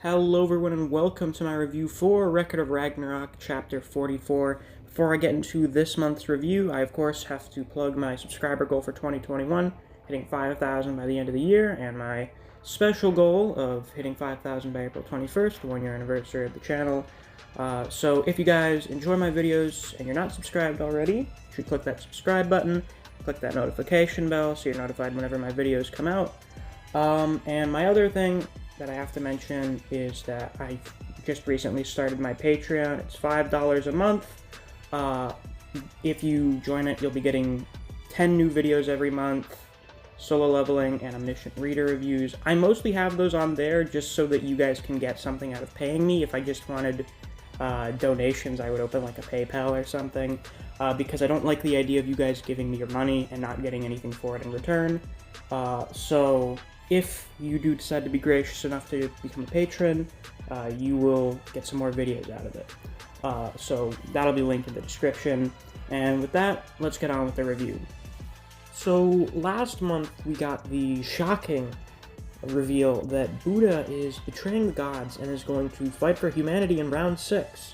Hello everyone and welcome to my review for Record of Ragnarok, Chapter 44. Before I get into this month's review, I of course have to plug my subscriber goal for 2021, hitting 5,000 by the end of the year, and my special goal of hitting 5,000 by April 21st, the 1-year anniversary of the channel. So if you guys enjoy my videos and you're not subscribed already, you should click that subscribe button, click that notification bell so you're notified whenever my videos come out. And my other thing that I have to mention is that I just recently started my Patreon. It's $5 a month. If you join it, you'll be getting 10 new videos every month, solo leveling, and omniscient reader reviews. I mostly have those on there just so that you guys can get something out of paying me. If I just wanted donations, I would open like a PayPal or something, because I don't like the idea of you guys giving me your money and not getting anything for it in return. So if you do decide to be gracious enough to become a patron, you will get some more videos out of it. So that'll be linked in the description. And with that, let's get on with the review. So last month we got the shocking reveal that Buddha is betraying the gods and is going to fight for humanity in round 6.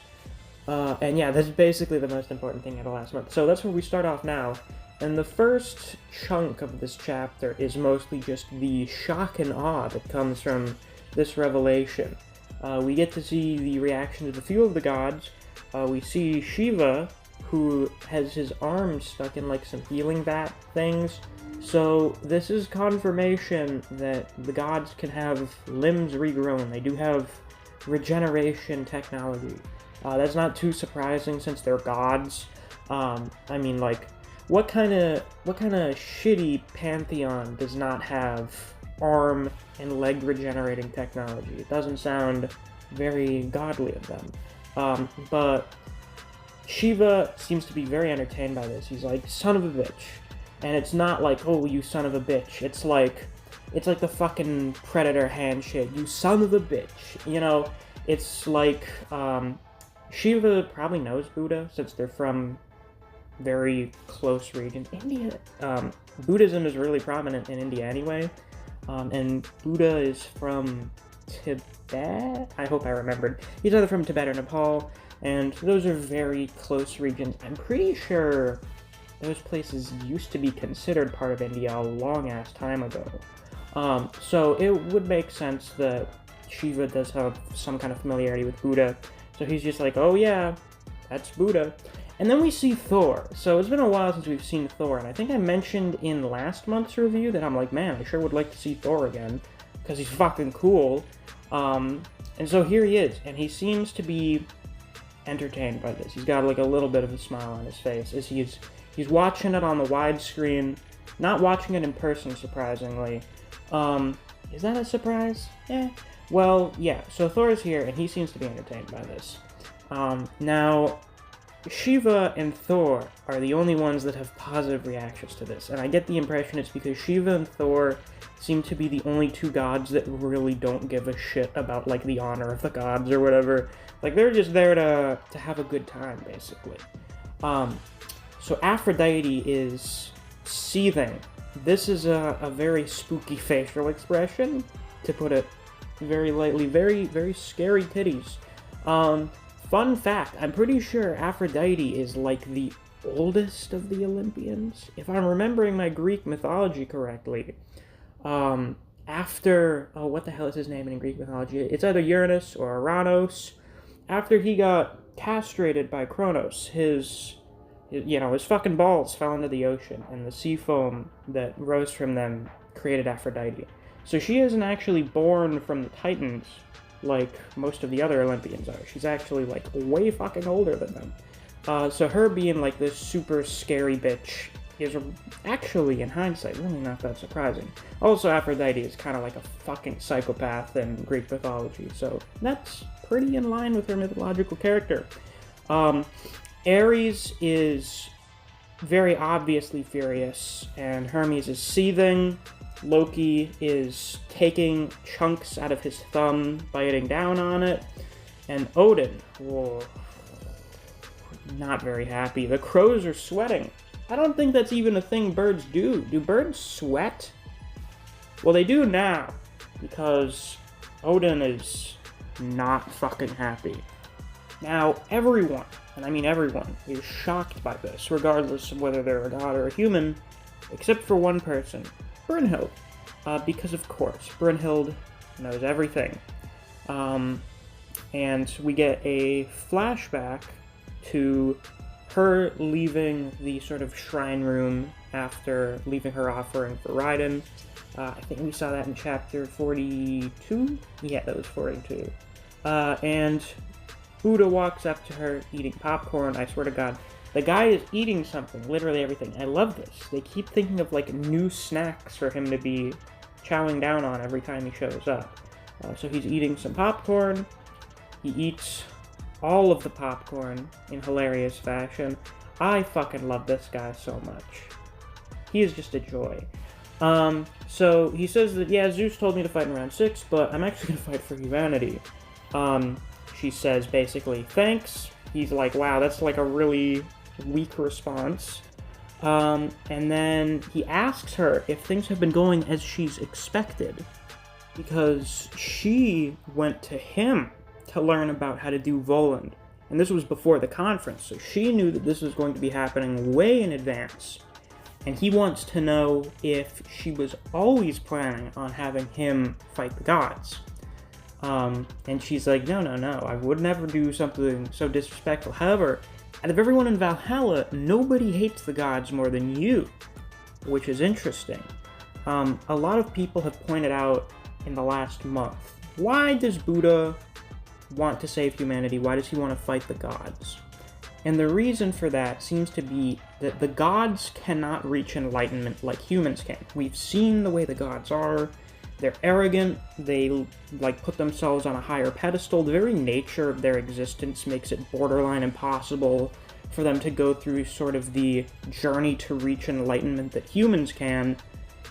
And yeah, that's basically the most important thing out of last month. So that's where we start off now. And the first chunk of this chapter is mostly just the shock and awe that comes from this revelation. We get to see the reaction of a few of the gods. We see Shiva, who has his arms stuck in like some healing vat things. So this is confirmation that the gods can have limbs regrown. They do have regeneration technology. That's not too surprising since they're gods. I mean, like, what kind of shitty pantheon does not have arm and leg regenerating technology? It doesn't sound very godly of them. But Shiva seems to be very entertained by this. He's like, son of a bitch. And it's not like, oh, you son of a bitch. It's like the fucking Predator handshake. You son of a bitch. You know, it's like, Shiva probably knows Buddha since they're from very close regions. India, Buddhism is really prominent in India anyway, and Buddha is from Tibet? I hope I remembered. He's either from Tibet or Nepal, and those are very close regions. I'm pretty sure those places used to be considered part of India a long-ass time ago. So it would make sense that Shiva does have some kind of familiarity with Buddha, so he's just like, oh yeah, that's Buddha. And then we see Thor. So it's been a while since we've seen Thor, and I think I mentioned in last month's review that I'm like, man, I sure would like to see Thor again, because he's fucking cool. And so here he is, and he seems to be entertained by this. He's got like a little bit of a smile on his face as he's watching it on the widescreen, not watching it in person, surprisingly. Is that a surprise? Yeah. Well, yeah, so Thor's here, and he seems to be entertained by this. Now, Shiva and Thor are the only ones that have positive reactions to this, and I get the impression it's because Shiva and Thor seem to be the only two gods that really don't give a shit about, like, the honor of the gods or whatever. Like, they're just there to have a good time, basically. So Aphrodite is seething. This is a very spooky facial expression, to put it very lightly. Very, very scary titties. Fun fact, I'm pretty sure Aphrodite is like the oldest of the Olympians. If I'm remembering my Greek mythology correctly, after, oh, what the hell is his name in Greek mythology? It's either Uranus or Uranos. After he got castrated by Kronos, his fucking balls fell into the ocean, and the sea foam that rose from them created Aphrodite. So she isn't actually born from the Titans like most of the other Olympians are. She's actually, like, way fucking older than them. So her being, like, this super scary bitch is actually, in hindsight, really not that surprising. Also, Aphrodite is kind of like a fucking psychopath in Greek mythology, so that's pretty in line with her mythological character. Ares is very obviously furious, and Hermes is seething. Loki is taking chunks out of his thumb, biting down on it, and Odin, whoa, not very happy. The crows are sweating. I don't think that's even a thing birds do. Do birds sweat? Well, they do now, because Odin is not fucking happy. Now, everyone, and I mean everyone, is shocked by this, regardless of whether they're a god or a human, except for one person, Brynhild. Because of course, Brynhild knows everything. And we get a flashback to her leaving the sort of shrine room after leaving her offering for Raiden. I think we saw that in chapter 42? Yeah, that was 42. And Buddha walks up to her eating popcorn. I swear to God, the guy is eating something, literally everything. I love this. They keep thinking of, like, new snacks for him to be chowing down on every time he shows up. So he's eating some popcorn. He eats all of the popcorn in hilarious fashion. I fucking love this guy so much. He is just a joy. So he says that, yeah, Zeus told me to fight in round 6, but I'm actually gonna fight for humanity. She says, basically, thanks. He's like, wow, that's like a really weak response. And then he asks her if things have been going as she's expected, because she went to him to learn about how to do Voland. And this was before the conference, so she knew that this was going to be happening way in advance. And he wants to know if she was always planning on having him fight the gods. And she's like, no, I would never do something so disrespectful. However, out of everyone in Valhalla, nobody hates the gods more than you, which is interesting. A lot of people have pointed out in the last month, why does Buddha want to save humanity? Why does he want to fight the gods? And the reason for that seems to be that the gods cannot reach enlightenment like humans can. We've seen the way the gods are. They're arrogant, they put themselves on a higher pedestal. The very nature of their existence makes it borderline impossible for them to go through sort of the journey to reach enlightenment that humans can.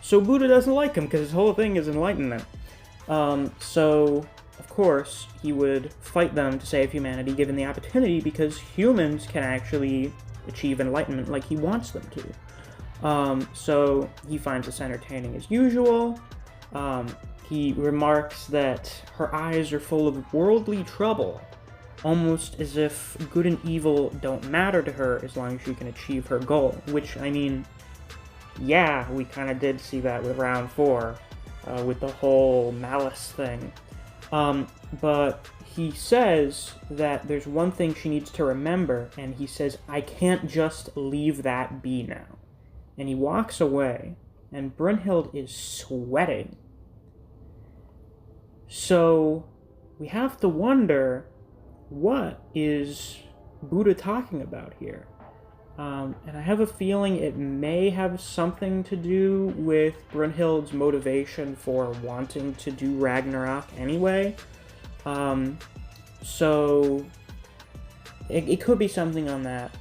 So Buddha doesn't like him, because his whole thing is enlightenment. So, of course, he would fight them to save humanity given the opportunity, because humans can actually achieve enlightenment like he wants them to. So he finds this entertaining as usual. He remarks that her eyes are full of worldly trouble, almost as if good and evil don't matter to her as long as she can achieve her goal. Which, I mean, yeah, we kind of did see that with round 4, with the whole malice thing. But he says that there's one thing she needs to remember, and he says, I can't just leave that be now. And he walks away, and Brynhild is sweating. So we have to wonder, what is Buddha talking about here? And I have a feeling it may have something to do with Brynhild's motivation for wanting to do Ragnarok anyway. So it could be something on that.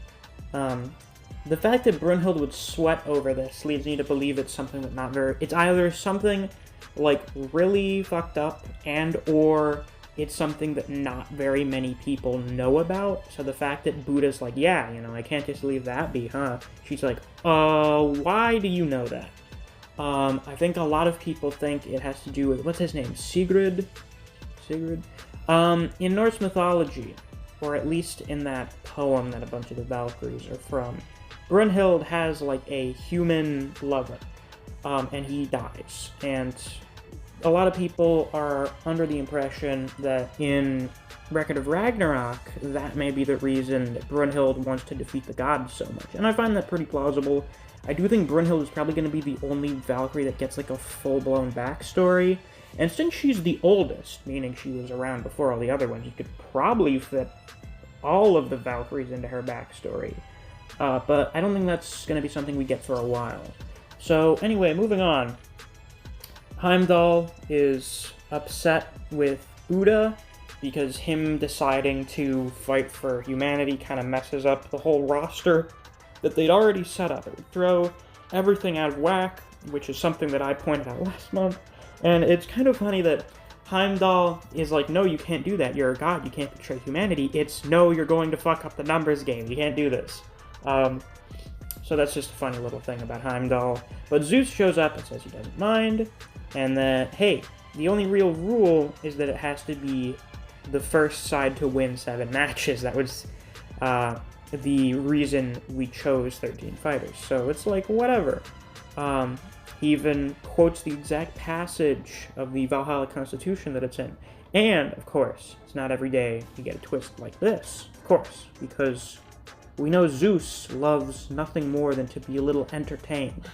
The fact that Brynhild would sweat over this leads me to believe it's something that not very... It's either something, like, really fucked up, and or it's something that not very many people know about. So the fact that Buddha's like, yeah, I can't just leave that be, huh? She's like, why do you know that? I think a lot of people think it has to do with, what's his name? Sigrid? In Norse mythology, or at least in that poem that a bunch of the Valkyries are from, Brynhild has, like, a human lover, and he dies. And a lot of people are under the impression that in Record of Ragnarok, that may be the reason that Brynhild wants to defeat the gods so much. And I find that pretty plausible. I do think Brynhild is probably going to be the only Valkyrie that gets, like, a full-blown backstory. And since she's the oldest, meaning she was around before all the other ones, you could probably fit all of the Valkyries into her backstory. But I don't think that's going to be something we get for a while. So, anyway, moving on. Heimdall is upset with Buddha because him deciding to fight for humanity kind of messes up the whole roster that they'd already set up. It would throw everything out of whack, which is something that I pointed out last month. And it's kind of funny that Heimdall is like, no, you can't do that. You're a god. You can't betray humanity. It's, no, you're going to fuck up the numbers game. You can't do this. So that's just a funny little thing about Heimdall. But Zeus shows up and says he doesn't mind. And that, hey, the only real rule is that it has to be the first side to win 7 matches. That was the reason we chose 13 fighters. So it's like, whatever. He even quotes the exact passage of the Valhalla Constitution that it's in. And, of course, it's not every day you get a twist like this, of course, because we know Zeus loves nothing more than to be a little entertained.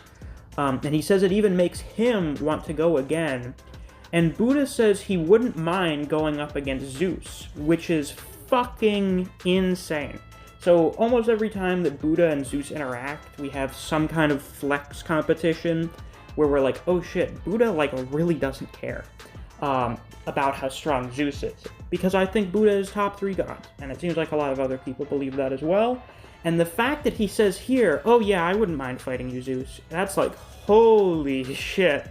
And he says it even makes him want to go again. And Buddha says he wouldn't mind going up against Zeus, which is fucking insane. So almost every time that Buddha and Zeus interact, we have some kind of flex competition where we're like, oh shit, Buddha like really doesn't care about how strong Zeus is. Because I think Buddha is top 3 gods, and it seems like a lot of other people believe that as well. And the fact that he says here, oh yeah, I wouldn't mind fighting you, Zeus, that's like, holy shit.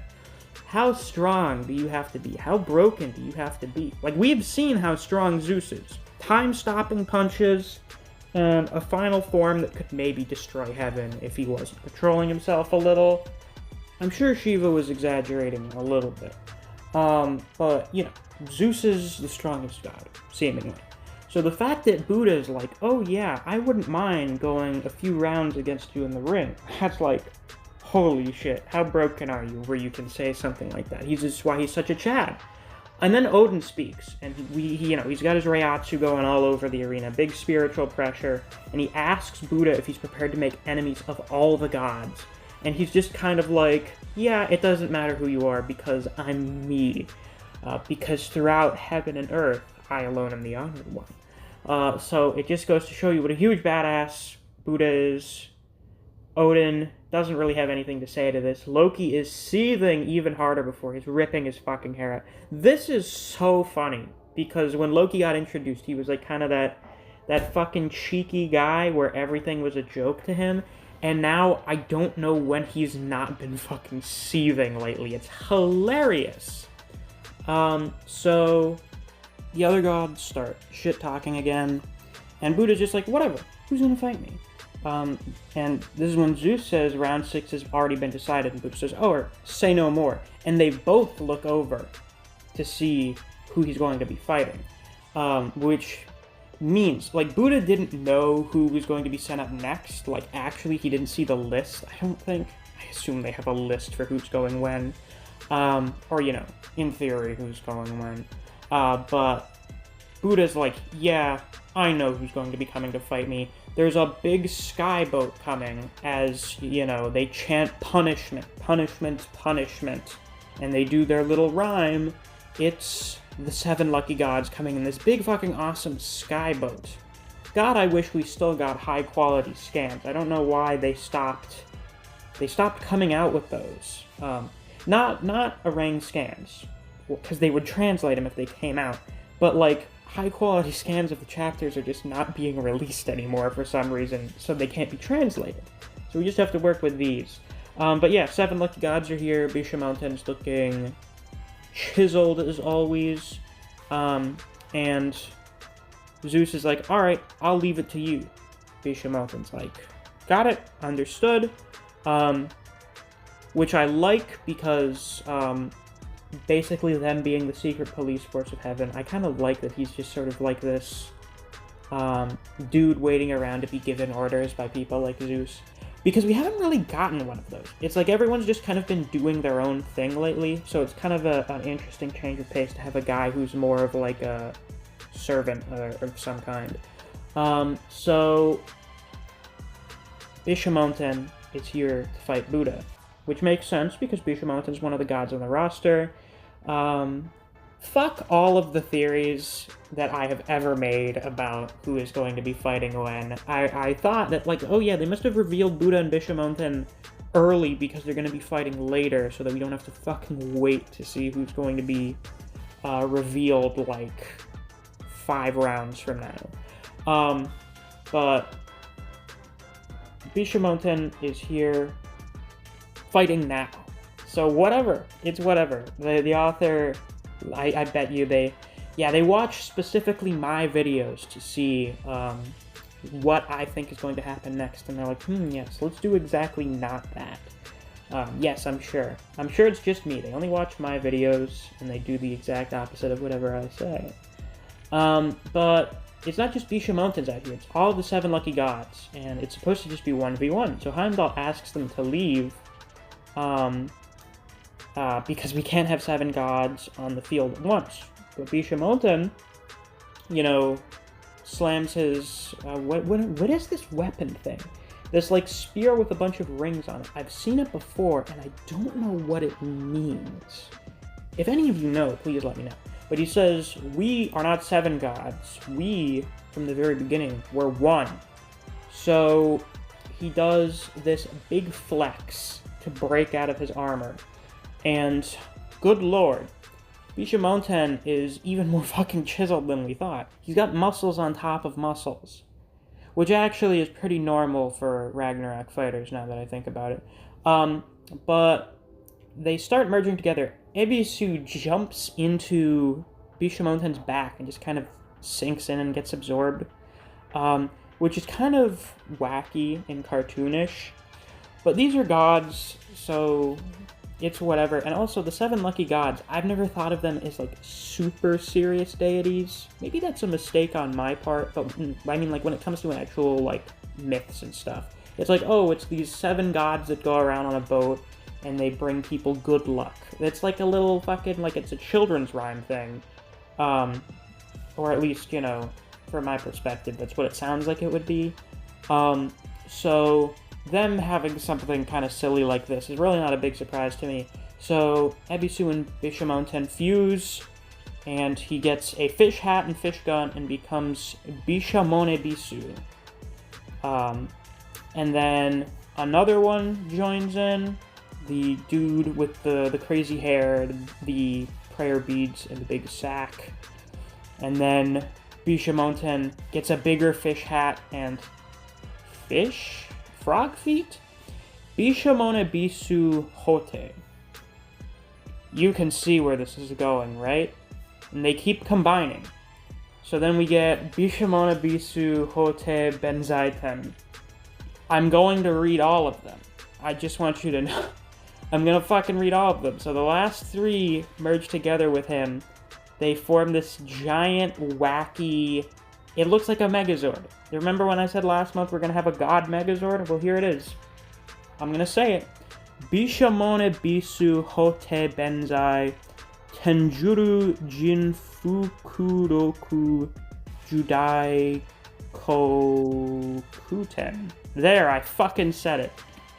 How strong do you have to be? How broken do you have to be? Like, we've seen how strong Zeus is. Time-stopping punches, and a final form that could maybe destroy heaven if he wasn't controlling himself a little. I'm sure Shiva was exaggerating a little bit. But, you know, Zeus is the strongest god, seemingly. So the fact that Buddha is like, oh yeah, I wouldn't mind going a few rounds against you in the ring, that's like, holy shit, how broken are you where you can say something like that? He's just why he's such a Chad. And then Odin speaks, and he's got his Reiatsu going all over the arena, big spiritual pressure, and he asks Buddha if he's prepared to make enemies of all the gods. And he's just kind of like, yeah, it doesn't matter who you are, because I'm me. Because throughout heaven and earth, I alone am the honored one. So it just goes to show you what a huge badass Buddha is. Odin doesn't really have anything to say to this. Loki is seething even harder before he's ripping his fucking hair out. This is so funny, because when Loki got introduced, he was like kind of that fucking cheeky guy where everything was a joke to him. And now I don't know when he's not been fucking seething lately. It's hilarious. So the other gods start shit-talking again, and Buddha's just like, whatever, who's gonna fight me? And this is when Zeus says round 6 has already been decided, and Buddha says, oh, or say no more. And they both look over to see who he's going to be fighting, which means, like, Buddha didn't know who was going to be sent up next. Like, actually, he didn't see the list, I don't think. I assume they have a list for who's going when. Or, you know, in theory, who's going when. But Buddha's like, yeah, I know who's going to be coming to fight me. There's a big skyboat coming as, you know, they chant punishment, punishment, punishment. And they do their little rhyme. It's the 7 lucky gods coming in this big fucking awesome skyboat. God, I wish we still got high quality scans. I don't know why they stopped coming out with those. Not Orang scans, because they would translate them if they came out, but like high-quality scans of the chapters are just not being released anymore for some reason, so they can't be translated. So we just have to work with these. But yeah, 7 lucky gods are here. Bisha Mountain's looking chiseled as always. And Zeus is like, alright, I'll leave it to you. Bisha Mountain's like, got it, understood. Which I like because, basically them being the secret police force of heaven, I kind of like that he's just sort of like this dude waiting around to be given orders by people like Zeus. Because we haven't really gotten one of those. It's like everyone's just kind of been doing their own thing lately, so it's kind of an interesting change of pace to have a guy who's more of like a servant of some kind. So Bishamonten is here to fight Buddha, which makes sense because Bishamonten is one of the gods on the roster. Fuck all of the theories that I have ever made about who is going to be fighting when. I thought that, like, oh yeah, they must have revealed Buddha and Bishamonten early because they're going to be fighting later so that we don't have to fucking wait to see who's going to be revealed, like, 5 rounds from now. But Bishamonten is here fighting now. So whatever. It's whatever. The author, I bet you they watch specifically my videos to see what I think is going to happen next. And they're like, yes, let's do exactly not that. Yes, I'm sure. I'm sure it's just me. They only watch my videos, and they do the exact opposite of whatever I say. But it's not just Bishamontans out here, it's all the 7 lucky gods, and it's supposed to just be 1v1. So Heimdall asks them to leave, because we can't have 7 gods on the field at once. But Bishamontan, you know, slams his, what is this weapon thing? This, like, spear with a bunch of rings on it. I've seen it before, and I don't know what it means. If any of you know, please let me know. But he says, we are not 7 gods. We, from the very beginning, were 1. So he does this big flex to break out of his armor. And, good lord, Bishamontan is even more fucking chiseled than we thought. He's got muscles on top of muscles, which actually is pretty normal for Ragnarok fighters, now that I think about it. But they start merging together. Ebisu jumps into Bishamontan's back and just kind of sinks in and gets absorbed, which is kind of wacky and cartoonish. But these are gods, so it's whatever. And also, the 7 lucky gods, I've never thought of them as, like, super serious deities. Maybe that's a mistake on my part, but I mean, like, when it comes to actual, like, myths and stuff, it's like, oh, it's these 7 gods that go around on a boat, and they bring people good luck. It's like a little fucking, like, it's a children's rhyme thing. Or at least, you know, from my perspective, that's what it sounds like it would be. So them having something kind of silly like this is really not a big surprise to me. So Ebisu and Bishamontan fuse, and he gets a fish hat and fish gun and becomes Bishamone Bisu. And then another one joins in, the dude with the crazy hair, the prayer beads, and the big sack. And then Bishamontan gets a bigger fish hat and frog feet? Bishamone Bisu Hote. You can see where this is going, right? And they keep combining. So then we get Bishamone Bisu Hote Benzaiten. I'm going to read all of them. I just want you to know. I'm gonna fucking read all of them. So the last 3 merge together with him. They form this giant, wacky... It looks like a Megazord. You remember when I said last month we're gonna have a god Megazord? Well, here it is. I'm gonna say it. Bishamone Bisu Hote Benzai Tenjuru Jin Fukuroku Judai Kokuten. There, I fucking said it.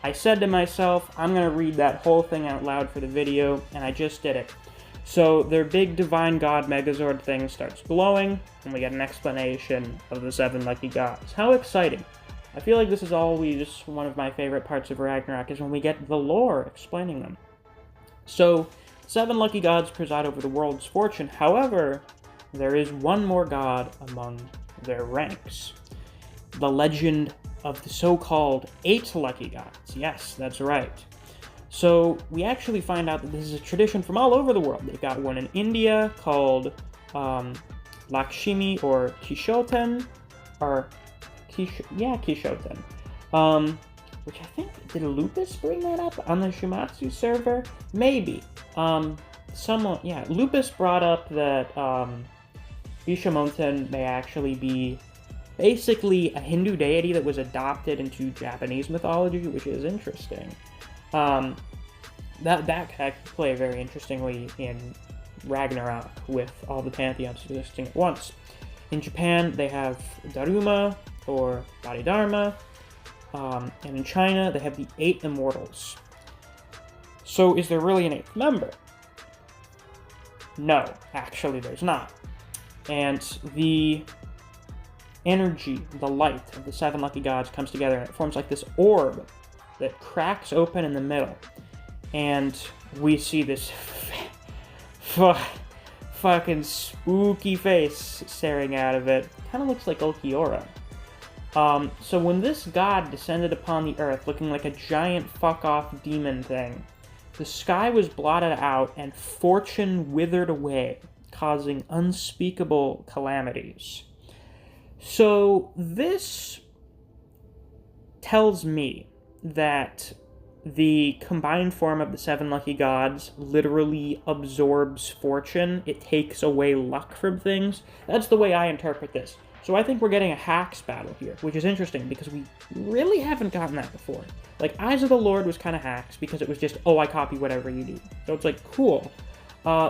I said to myself, I'm gonna read that whole thing out loud for the video, and I just did it. So their big divine god Megazord thing starts glowing, and we get an explanation of the 7 lucky gods. How exciting. I feel like this is always one of my favorite parts of Ragnarok, is when we get the lore explaining them. So, 7 lucky gods preside over the world's fortune. However, there is one more god among their ranks. The legend of the so-called 8 lucky gods. Yes, that's right. So we actually find out that this is a tradition from all over the world. They've got one in India called Lakshmi or Kishoten, or Kishoten, which I think, did Lupus bring that up on the Shumatsu server? Maybe. Lupus brought up that Bishamontan may actually be basically a Hindu deity that was adopted into Japanese mythology, which is interesting. That could play very interestingly in Ragnarok with all the pantheons existing at once. In Japan, they have Daruma, or Bodhidharma, and in China, they have the 8 immortals. So is there really an 8th member? No, actually there's not. And the energy, the light of the 7 lucky gods comes together, and it forms like this orb that cracks open in the middle. And we see this fucking spooky face staring out of it. Kind of looks like Ulquiorra. So when this god descended upon the earth looking like a giant fuck-off demon thing, the sky was blotted out and fortune withered away, causing unspeakable calamities. So this tells me that the combined form of the 7 lucky gods literally absorbs fortune. It takes away luck from things. That's the way I interpret this. So I think we're getting a hacks battle here, which is interesting because we really haven't gotten that before. Like, Eyes of the Lord was kind of hacks because it was just, oh, I copy whatever you do. So it's like, cool.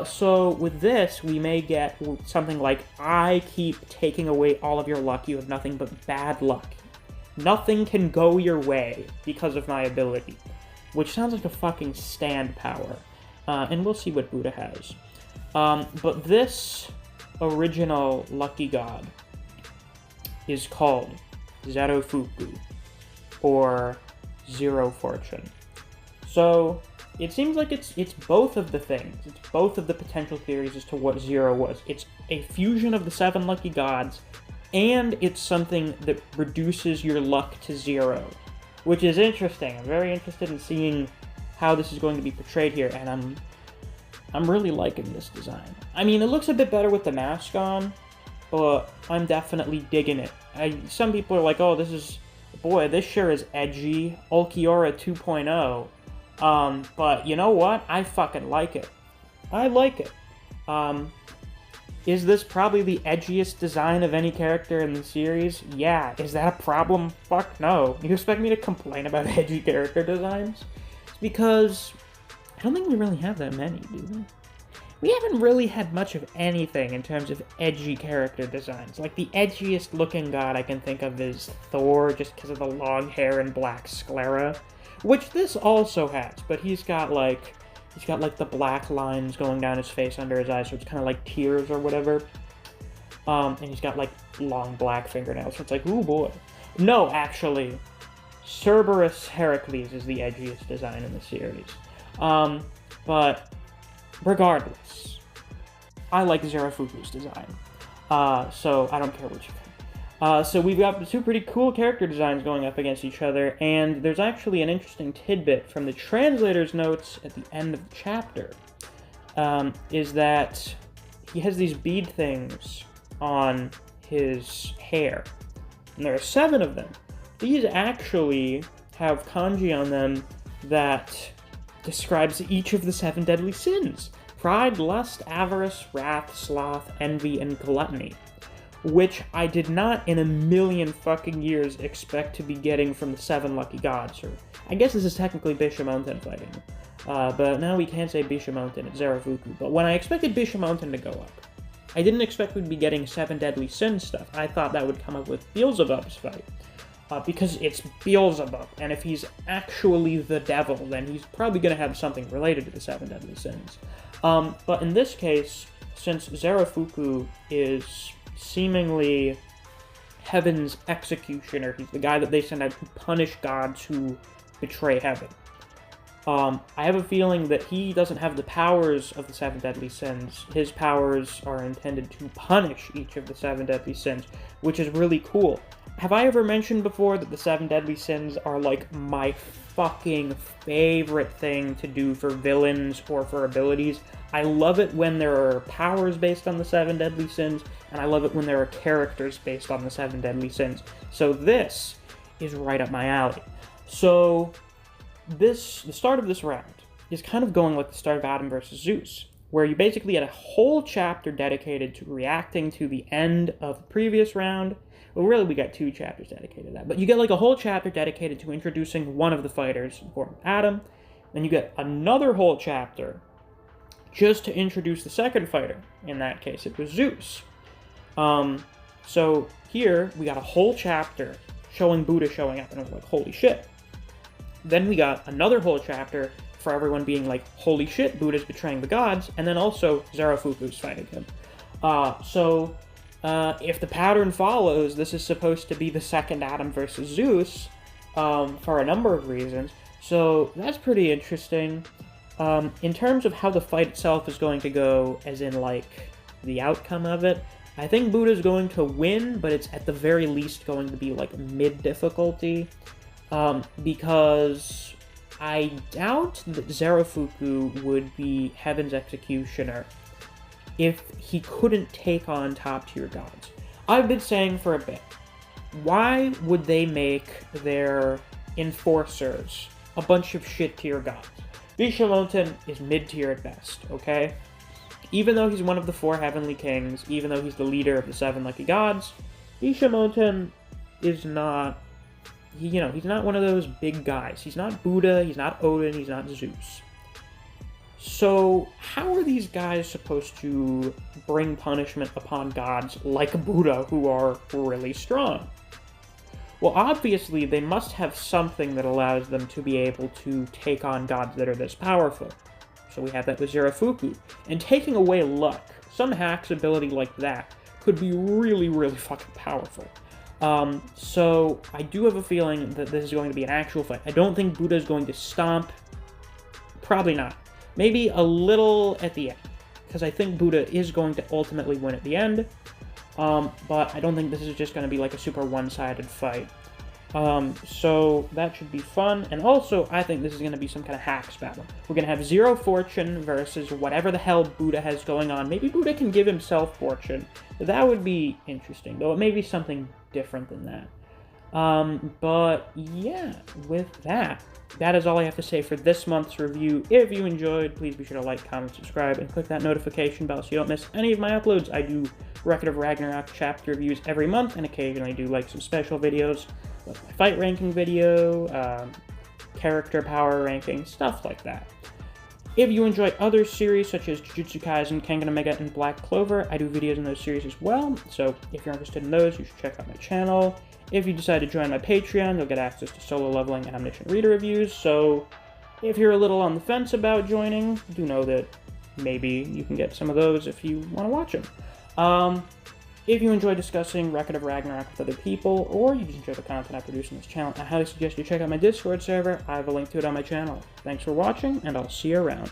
So with this, we may get something like, I keep taking away all of your luck, you have nothing but bad luck. Nothing can go your way because of my ability. Which sounds like a fucking stand power. And we'll see what Buddha has. But this original lucky god is called Zerofuku, or Zero Fortune. So, it seems like it's both of the things. It's both of the potential theories as to what Zero was. It's a fusion of the 7 lucky gods, and it's something that reduces your luck to 0. Which is interesting. I'm very interested in seeing how this is going to be portrayed here, and I'm really liking this design. I mean, it looks a bit better with the mask on, but I'm definitely digging it. Some people are like, oh, this sure is edgy, Ulquiorra 2.0. But you know what? I fucking like it. I like it. Is this probably the edgiest design of any character in the series? Yeah. Is that a problem? Fuck no. You expect me to complain about edgy character designs? It's because I don't think we really have that many, do we? We haven't really had much of anything in terms of edgy character designs. Like, the edgiest looking god I can think of is Thor, just because of the long hair and black sclera. Which this also has, but he's got the black lines going down his face under his eyes, so it's kind of like tears or whatever. And he's got, like, long black fingernails, so it's like, ooh boy. No, actually, Cerberus Heracles is the edgiest design in the series. But regardless, I like Zerofuku's design. So I don't care what you think. So we've got 2 pretty cool character designs going up against each other, and there's actually an interesting tidbit from the translator's notes at the end of the chapter, is that he has these bead things on his hair, and there are 7 of them. These actually have kanji on them that describes each of the 7 deadly sins: pride, lust, avarice, wrath, sloth, envy, and gluttony. Which I did not in a million fucking years expect to be getting from the 7 lucky gods. Or I guess this is technically Bishamonten fighting. But now we can't say Bishamonten, it's Zerofuku. But when I expected Bishamonten to go up, I didn't expect we'd be getting 7 deadly sins stuff. I thought that would come up with Beelzebub's fight. Because it's Beelzebub, and if he's actually the devil, then he's probably going to have something related to the 7 deadly sins. But in this case, since Zerofuku is seemingly heaven's executioner, he's the guy that they send out to punish gods who betray heaven. I have a feeling that he doesn't have the powers of the 7 deadly sins. His powers are intended to punish each of the 7 deadly sins, which is really cool. Have I ever mentioned before that the 7 deadly sins are, like, my fucking favorite thing to do for villains or for abilities? I love it when there are powers based on the 7 deadly sins, and I love it when there are characters based on the 7 deadly sins. So this is right up my alley. So the start of this round is kind of going like the start of Adam versus Zeus, where you basically had a whole chapter dedicated to reacting to the end of the previous round. Well, really, we got 2 chapters dedicated to that. But you get, like, a whole chapter dedicated to introducing one of the fighters in the form of Adam. Then you get another whole chapter just to introduce the second fighter. In that case, it was Zeus. So here, we got a whole chapter showing Buddha showing up, and I was like, holy shit. Then we got another whole chapter for everyone being like, holy shit, Buddha's betraying the gods, and then also Zerofuku's fighting him. If the pattern follows, this is supposed to be the second Adam versus Zeus, for a number of reasons. So that's pretty interesting. In terms of how the fight itself is going to go, as in, like, the outcome of it, I think Buddha's going to win, but it's at the very least going to be, like, mid-difficulty, because I doubt that Zerofuku would be Heaven's Executioner if he couldn't take on top-tier gods. I've been saying for a bit, why would they make their enforcers a bunch of shit-tier gods. Vishamon is mid-tier at best, okay? Even though he's one of the 4 heavenly kings, even though he's the leader of the 7 lucky gods, Vishamon is not, he's not one of those big guys. He's not Buddha, he's not Odin, he's not Zeus. So, how are these guys supposed to bring punishment upon gods like Buddha, who are really strong? Well, obviously, they must have something that allows them to be able to take on gods that are this powerful. So we have that with Zerafuku. And taking away luck, some hack's ability like that, could be really, really fucking powerful. So I do have a feeling that this is going to be an actual fight. I don't think Buddha is going to stomp. Probably not. Maybe a little at the end, because I think Buddha is going to ultimately win at the end. But I don't think this is just going to be like a super one-sided fight. So that should be fun. And also, I think this is going to be some kind of hacks battle. We're going to have Zero Fortune versus whatever the hell Buddha has going on. Maybe Buddha can give himself fortune. That would be interesting, though it may be something different than that. But yeah, with that is all I have to say for this month's review. If you enjoyed, please be sure to like, comment, subscribe, and click that notification bell so you don't miss any of my uploads. I do Record of Ragnarok chapter reviews every month, and occasionally do like some special videos, like my fight ranking video, character power ranking, stuff like that. If you enjoy other series such as Jujutsu Kaisen, Kengan Omega, and Black Clover, I do videos in those series as well, so if you're interested in those, you should check out my channel. If you decide to join my Patreon, you'll get access to solo leveling and omniscient reader reviews, so if you're a little on the fence about joining, do know that maybe you can get some of those if you want to watch them. If you enjoy discussing Record of Ragnarok with other people, or you just enjoy the content I produce on this channel, I highly suggest you check out my Discord server. I have a link to it on my channel. Thanks for watching, and I'll see you around.